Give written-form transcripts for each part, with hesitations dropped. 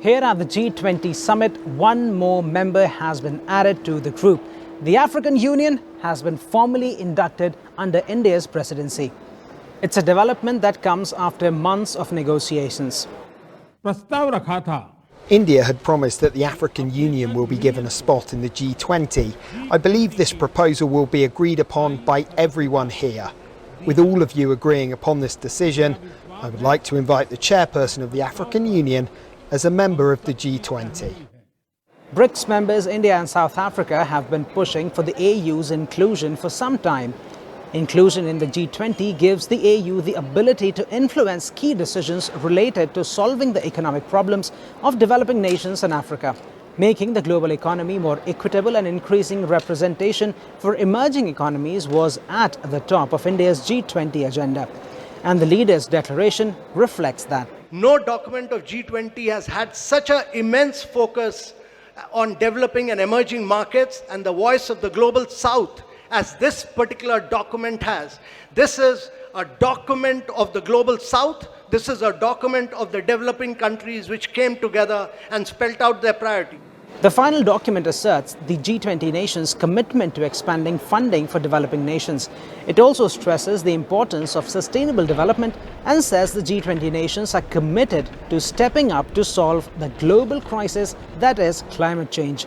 Here at the G20 summit, one more member has been added to the group. The African Union has been formally inducted under India's presidency. It's a development that comes after months of negotiations. India had promised that the African Union will be given a spot in the G20. I believe this proposal will be agreed upon by everyone here. With all of you agreeing upon this decision, I would like to invite the chairperson of the African Union as a member of the G20. BRICS members India and South Africa have been pushing for the AU's inclusion for some time. Inclusion in the G20 gives the AU the ability to influence key decisions related to solving the economic problems of developing nations in Africa, making the global economy more equitable and increasing representation for emerging economies was at the top of India's G20 agenda. And the leaders' declaration reflects that. No document of G20 has had such an immense focus on developing and emerging markets and the voice of the global South as this particular document has. This is a document of the global South. This is a document of the developing countries which came together and spelled out their priority. The final document asserts the G20 nations' commitment to expanding funding for developing nations. It also stresses the importance of sustainable development and says the G20 nations are committed to stepping up to solve the global crisis that is climate change.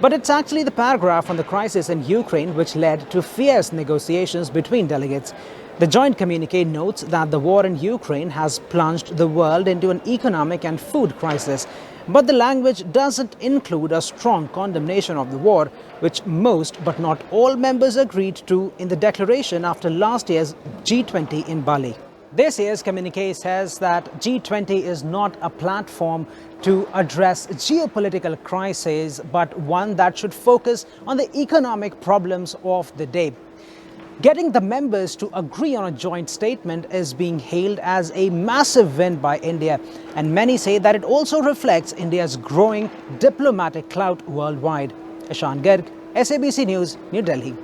But it's actually the paragraph on the crisis in Ukraine which led to fierce negotiations between delegates. The joint communique notes that the war in Ukraine has plunged the world into an economic and food crisis. But the language doesn't include a strong condemnation of the war, which most but not all members agreed to in the declaration after last year's G20 in Bali. This year's communique says that G20 is not a platform to address geopolitical crises, but one that should focus on the economic problems of the day. Getting the members to agree on a joint statement is being hailed as a massive win by India, and many say that it also reflects India's growing diplomatic clout worldwide. Ishan Garg, SABC News, New Delhi.